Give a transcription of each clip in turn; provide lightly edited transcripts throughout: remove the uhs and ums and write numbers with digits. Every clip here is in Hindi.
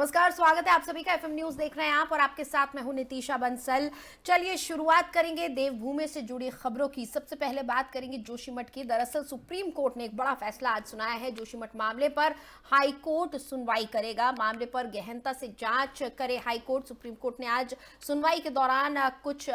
नमस्कार, स्वागत है आप सभी का। एफएम न्यूज देख रहे हैं आप और आपके साथ मैं हूं नितीशा बंसल। चलिए शुरुआत करेंगे देवभूमि से जुड़ी खबरों की। सबसे पहले बात करेंगे जोशीमठ की। दरअसल सुप्रीम कोर्ट ने एक बड़ा फैसला आज सुनाया है। जोशीमठ मामले पर हाई कोर्ट सुनवाई करेगा। मामले पर गहनता से जांच करे हाई कोर्ट। सुप्रीम कोर्ट ने आज सुनवाई के दौरान कुछ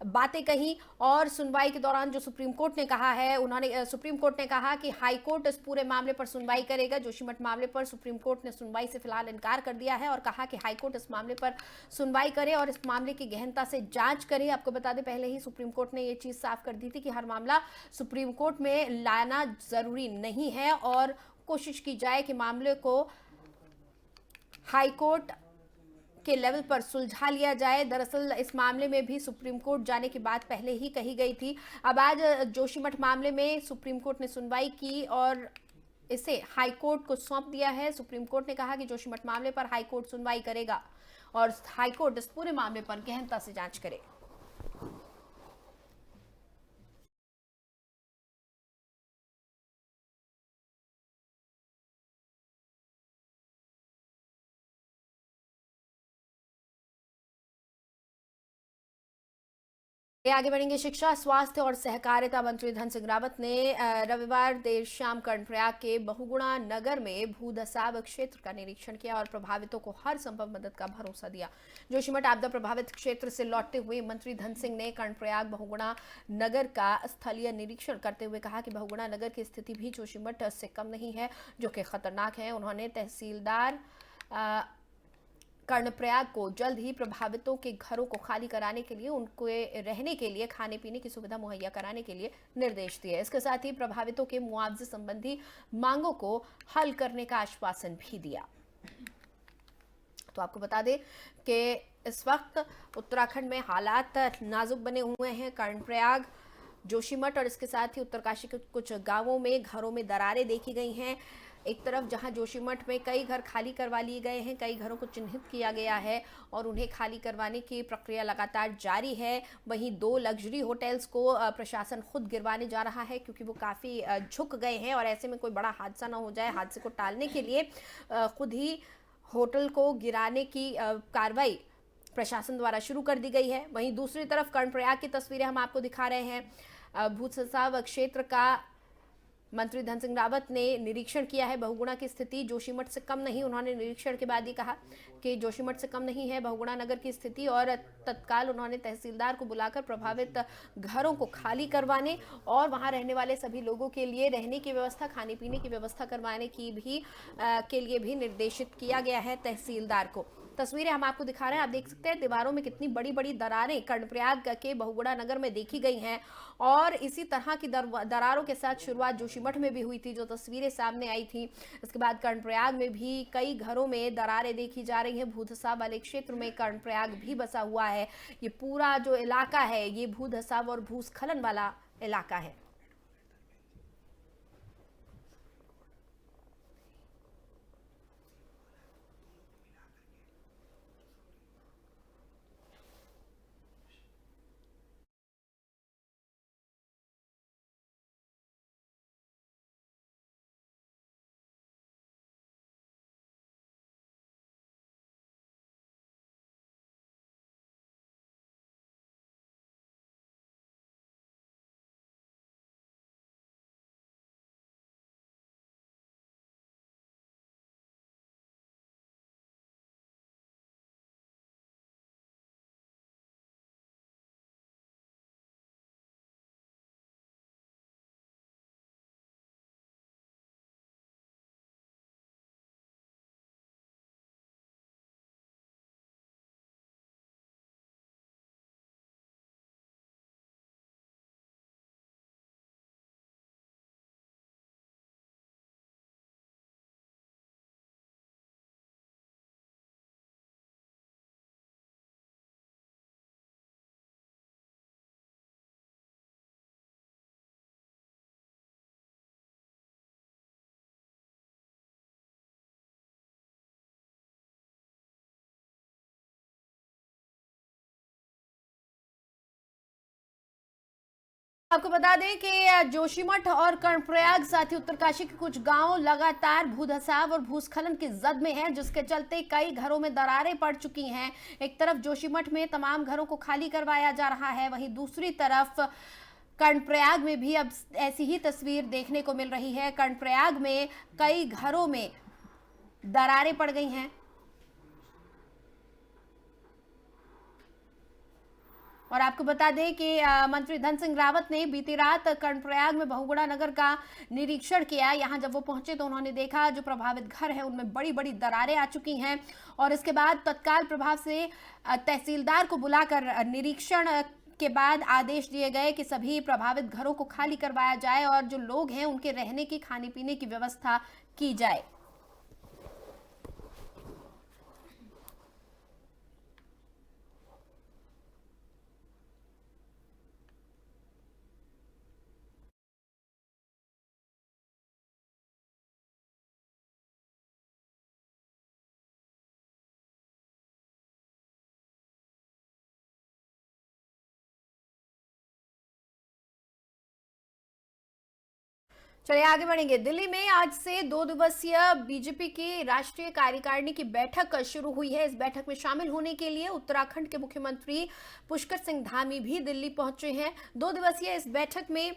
बातें कही और सुनवाई के दौरान जो सुप्रीम कोर्ट ने कहा है, सुप्रीम कोर्ट ने कहा कि हाई कोर्ट इस पूरे मामले पर सुनवाई करेगा। जोशीमठ मामले पर सुप्रीम कोर्ट ने सुनवाई से फिलहाल इनकार कर दिया है और कहा कि हाई कोर्ट इस मामले पर सुनवाई करे और इस मामले की गहनता से जांच करे। आपको बता दें, पहले ही सुप्रीम कोर्ट ने यह चीज साफ कर दी थी कि हर मामला सुप्रीम कोर्ट में लाना जरूरी नहीं है और कोशिश की जाए कि मामले को हाई कोर्ट के लेवल पर सुलझा लिया जाए। दरअसल इस मामले में भी सुप्रीम कोर्ट जाने की बात पहले ही कही गई थी। अब आज जोशीमठ मामले में सुप्रीम कोर्ट ने सुनवाई की और इसे हाई कोर्ट को सौंप दिया है। सुप्रीम कोर्ट ने कहा कि जोशीमठ मामले पर हाई कोर्ट सुनवाई करेगा और हाई कोर्ट इस पूरे मामले पर गहनता से जांच करे। आगे बढ़ेंगे। शिक्षा, स्वास्थ्य और सहकारिता मंत्री धन सिंह रावत ने रविवार देर शाम कर्णप्रयाग के बहुगुणा नगर में भूधसाव क्षेत्र का निरीक्षण किया और प्रभावितों को हर संभव मदद का भरोसा दिया। जोशीमठ आपदा प्रभावित क्षेत्र से लौटते हुए मंत्री धन सिंह ने कर्णप्रयाग बहुगुणा नगर का स्थलीय निरीक्षण करते हुए कहा कि बहुगुणा नगर की स्थिति भी जोशीमठ से कम नहीं है, जो कि खतरनाक है। उन्होंने तहसीलदार कर्णप्रयाग को जल्द ही प्रभावितों के घरों को खाली कराने के लिए, उनके रहने के लिए खाने पीने की सुविधा मुहैया कराने के लिए निर्देश दिए। इसके साथ ही प्रभावितों के मुआवजे संबंधी मांगों को हल करने का आश्वासन भी दिया। तो आपको बता दें कि इस वक्त उत्तराखंड में हालात नाजुक बने हुए हैं। कर्णप्रयाग, जोशीमठ और इसके साथ ही उत्तरकाशी के कुछ गांवों में घरों में दरारें देखी गई हैं। एक तरफ जहां जोशीमठ में कई घर खाली करवा लिए गए हैं, कई घरों को चिन्हित किया गया है और उन्हें खाली करवाने की प्रक्रिया लगातार जारी है। वहीं 2 लग्जरी होटल्स को प्रशासन खुद गिरवाने जा रहा है क्योंकि वो काफ़ी झुक गए हैं और ऐसे में कोई बड़ा हादसा ना हो जाए। हादसे को टालने के लिए खुद ही होटल को गिराने की कार्रवाई प्रशासन द्वारा शुरू कर दी गई है। वहीं दूसरी तरफ कर्णप्रयाग की तस्वीरें हम आपको दिखा रहे हैं। भूधसाव क्षेत्र का मंत्री धन सिंह रावत ने निरीक्षण किया है। बहुगुणा की स्थिति जोशीमठ से कम नहीं। उन्होंने निरीक्षण के बाद ही कहा कि जोशीमठ से कम नहीं है बहुगुणा नगर की स्थिति और तत्काल उन्होंने तहसीलदार को बुलाकर प्रभावित घरों को खाली करवाने और वहां रहने वाले सभी लोगों के लिए रहने की व्यवस्था, खाने पीने की व्यवस्था करवाने की भी के लिए भी निर्देशित किया गया है तहसीलदार को। तस्वीरें हम आपको दिखा रहे हैं, आप देख सकते हैं दीवारों में कितनी बड़ी बड़ी दरारें कर्णप्रयाग के बहुगुणा नगर में देखी गई हैं और इसी तरह की दरारों के साथ शुरुआत जोशीमठ में भी हुई थी, जो तस्वीरें सामने आई थी। इसके बाद कर्णप्रयाग में भी कई घरों में दरारें देखी जा रही हैं। भूधसाव वाले क्षेत्र में कर्णप्रयाग भी बसा हुआ है। ये पूरा जो इलाका है ये भूधसाव और भूस्खलन वाला इलाका है। आपको बता दें कि जोशीमठ और कर्णप्रयाग साथ ही उत्तरकाशी के कुछ गांव लगातार भूधसाव और भूस्खलन की जद में हैं, जिसके चलते कई घरों में दरारें पड़ चुकी हैं। एक तरफ जोशीमठ में तमाम घरों को खाली करवाया जा रहा है, वहीं दूसरी तरफ कर्णप्रयाग में भी अब ऐसी ही तस्वीर देखने को मिल रही है। कर्णप्रयाग में कई घरों में दरारें पड़ गई हैं और आपको बता दें कि मंत्री धन सिंह रावत ने बीती रात कर्णप्रयाग में बहुगुणा नगर का निरीक्षण किया। यहां जब वो पहुंचे तो उन्होंने देखा जो प्रभावित घर है उनमें बड़ी बड़ी दरारें आ चुकी हैं और इसके बाद तत्काल प्रभाव से तहसीलदार को बुलाकर निरीक्षण के बाद आदेश दिए गए कि सभी प्रभावित घरों को खाली करवाया जाए और जो लोग हैं उनके रहने की खाने पीने की व्यवस्था की जाए। चलिए आगे बढ़ेंगे। दिल्ली में आज से 2 दिवसीय बीजेपी की राष्ट्रीय कार्यकारिणी की बैठक शुरू हुई है। इस बैठक में शामिल होने के लिए उत्तराखंड के मुख्यमंत्री पुष्कर सिंह धामी भी दिल्ली पहुंचे हैं। 2 दिवसीय इस बैठक में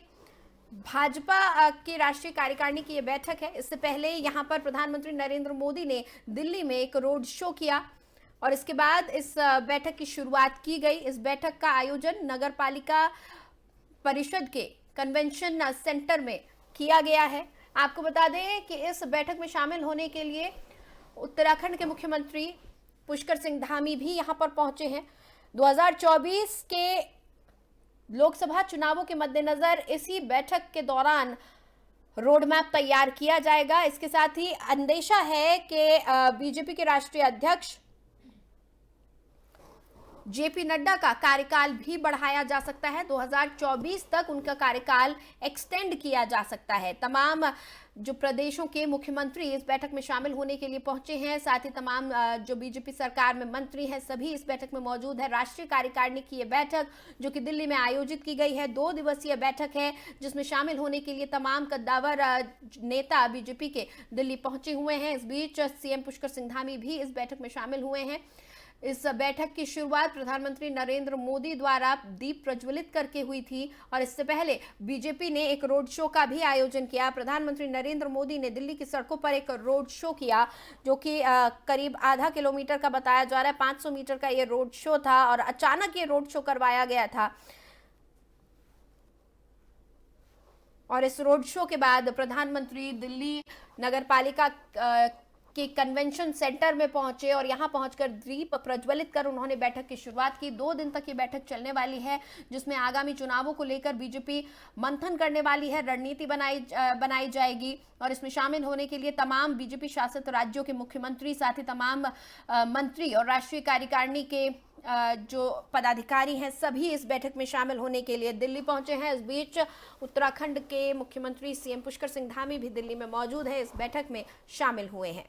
भाजपा की राष्ट्रीय कार्यकारिणी की यह बैठक है। इससे पहले यहां पर प्रधानमंत्री नरेंद्र मोदी ने दिल्ली में एक रोड शो किया और इसके बाद इस बैठक की शुरुआत की गई। इस बैठक का आयोजन नगर पालिका परिषद के कन्वेंशन सेंटर में किया गया है। आपको बता दें कि इस बैठक में शामिल होने के लिए उत्तराखंड के मुख्यमंत्री पुष्कर सिंह धामी भी यहां पर पहुंचे हैं। 2024 के लोकसभा चुनावों के मद्देनजर इसी बैठक के दौरान रोड मैप तैयार किया जाएगा। इसके साथ ही अंदेशा है कि बीजेपी के राष्ट्रीय अध्यक्ष जेपी नड्डा का कार्यकाल भी बढ़ाया जा सकता है। 2024 तक उनका कार्यकाल एक्सटेंड किया जा सकता है। तमाम जो प्रदेशों के मुख्यमंत्री इस बैठक में शामिल होने के लिए पहुंचे हैं, साथ ही तमाम जो बीजेपी सरकार में मंत्री हैं सभी इस बैठक में मौजूद है। राष्ट्रीय कार्यकारिणी की यह बैठक जो कि दिल्ली में आयोजित की गई है 2 दिवसीय बैठक है, जिसमें शामिल होने के लिए तमाम कद्दावर नेता बीजेपी के दिल्ली पहुंचे हुए हैं। इस बीच सीएम पुष्कर सिंह धामी भी इस बैठक में शामिल हुए हैं। इस बैठक की शुरुआत प्रधानमंत्री नरेंद्र मोदी द्वारा दीप प्रज्वलित करके हुई थी और इससे पहले बीजेपी ने एक रोड शो का भी आयोजन किया। प्रधानमंत्री नरेंद्र मोदी ने दिल्ली की सड़कों पर एक रोड शो किया जो कि करीब आधा किलोमीटर का बताया जा रहा है। 500 मीटर का ये रोड शो था और अचानक ये रोड शो करवाया गया था और इस रोड शो के बाद प्रधानमंत्री दिल्ली नगर पालिका के कन्वेंशन सेंटर में पहुंचे और यहां पहुंचकर दीप प्रज्वलित कर उन्होंने बैठक की शुरुआत की। 2 दिन तक ये बैठक चलने वाली है, जिसमें आगामी चुनावों को लेकर बीजेपी मंथन करने वाली है, रणनीति बनाई जाएगी और इसमें शामिल होने के लिए तमाम बीजेपी शासित राज्यों के मुख्यमंत्री, साथ ही तमाम मंत्री और राष्ट्रीय कार्यकारिणी के जो पदाधिकारी हैं सभी इस बैठक में शामिल होने के लिए दिल्ली पहुंचे हैं। इस बीच उत्तराखंड के मुख्यमंत्री सीएम पुष्कर सिंह धामी भी दिल्ली में मौजूद है, इस बैठक में शामिल हुए हैं।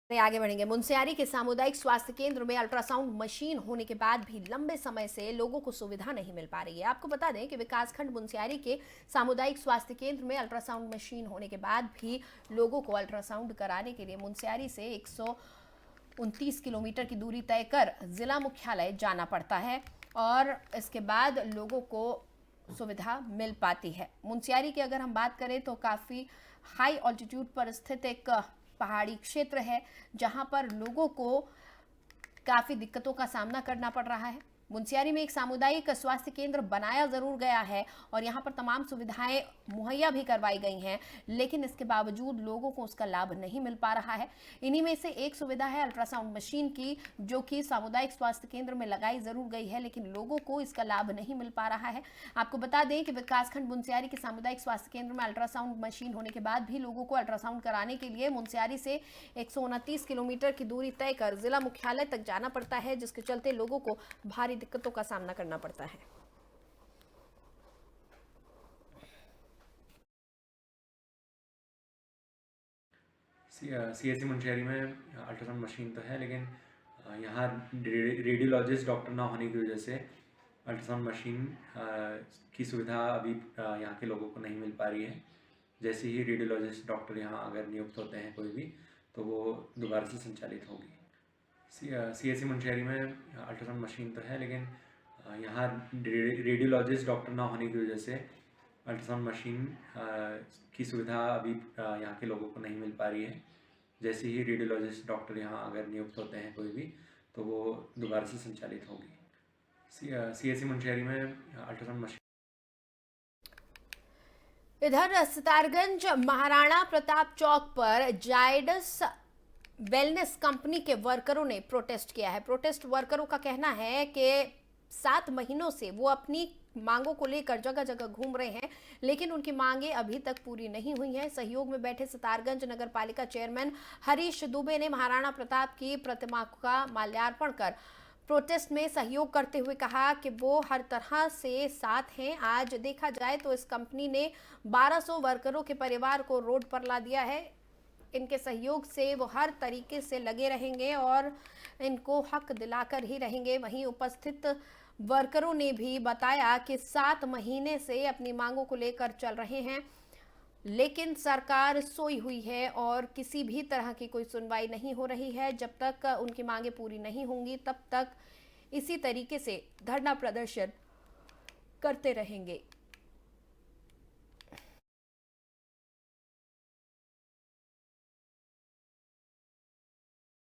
आगे बढ़ेंगे। मुनस्यारी के सामुदायिक स्वास्थ्य केंद्र में अल्ट्रासाउंड मशीन होने के बाद भी लंबे समय से लोगों को सुविधा नहीं मिल पा रही है। आपको बता दें कि विकासखंड मुनस्यारी के सामुदायिक स्वास्थ्य केंद्र में अल्ट्रासाउंड मशीन होने के बाद भी लोगों को अल्ट्रासाउंड कराने के लिए मुनस्यारी से 129 किलोमीटर की दूरी तय कर जिला मुख्यालय जाना पड़ता है और इसके बाद लोगों को सुविधा मिल पाती है। मुनस्यारी की अगर हम बात करें तो काफ़ी हाई ऑल्टीट्यूड पर स्थित एक पहाड़ी क्षेत्र है, जहां पर लोगों को काफ़ी दिक्कतों का सामना करना पड़ रहा है। मुनस्यारी में एक सामुदायिक स्वास्थ्य केंद्र बनाया जरूर गया है और यहाँ पर तमाम सुविधाएं मुहैया भी करवाई गई हैं, लेकिन इसके बावजूद लोगों को उसका लाभ नहीं मिल पा रहा है। इन्हीं में से एक सुविधा है अल्ट्रासाउंड मशीन की, जो कि सामुदायिक स्वास्थ्य केंद्र में लगाई जरूर गई है, लेकिन लोगों को इसका लाभ नहीं मिल पा रहा है। आपको बता दें कि विकासखंड मुनस्यारी के सामुदायिक स्वास्थ्य केंद्र में अल्ट्रासाउंड मशीन होने के बाद भी लोगों को अल्ट्रासाउंड कराने के लिए मुनस्यारी से 129 किलोमीटर की दूरी तय कर जिला मुख्यालय तक जाना पड़ता है, जिसके चलते लोगों को भारी दिक्कतों का सामना करना पड़ता है। सीएससी मुंशियारी में अल्ट्रासाउंड मशीन तो है, लेकिन यहाँ रेडियोलॉजिस्ट डॉक्टर ना होने की वजह से अल्ट्रासाउंड मशीन की सुविधा अभी यहाँ के लोगों को नहीं मिल पा रही है। जैसे ही रेडियोलॉजिस्ट डॉक्टर यहाँ अगर नियुक्त होते हैं कोई भी, तो वो दोबारा से संचालित होगी। सीएससी मुंशियारी में अल्ट्रासाउंड मशीन तो है, लेकिन यहाँ रेडियोलॉजिस्ट डॉक्टर ना होने की वजह से अल्ट्रासाउंड मशीन की सुविधा अभी यहाँ के लोगों को नहीं मिल पा रही है। जैसे ही रेडियोलॉजिस्ट डॉक्टर यहाँ अगर नियुक्त होते हैं कोई भी, तो वो दोबारा से संचालित होगी। सीएससी मुंशियारी में अल्ट्रासाउंड मशीन। इधर सितारगंज महाराणा प्रताप चौक पर जायडस वेलनेस कंपनी के वर्करों ने प्रोटेस्ट किया है। प्रोटेस्ट वर्करों का कहना है कि 7 महीनों से वो अपनी मांगों को लेकर जगह जगह घूम रहे हैं, लेकिन उनकी मांगे अभी तक पूरी नहीं हुई हैं। सहयोग में बैठे सितारगंज नगर पालिका चेयरमैन हरीश दुबे ने महाराणा प्रताप की प्रतिमा का माल्यार्पण कर प्रोटेस्ट में सहयोग करते हुए कहा कि वो हर तरह से साथ हैं। आज देखा जाए तो इस कंपनी ने 1200 वर्करों के परिवार को रोड पर ला दिया है। इनके सहयोग से वो हर तरीके से लगे रहेंगे और इनको हक दिलाकर ही रहेंगे। वहीं उपस्थित वर्करों ने भी बताया कि 7 महीने से अपनी मांगों को लेकर चल रहे हैं, लेकिन सरकार सोई हुई है और किसी भी तरह की कोई सुनवाई नहीं हो रही है। जब तक उनकी मांगे पूरी नहीं होंगी, तब तक इसी तरीके से धरना प्रदर्शन करते रहेंगे।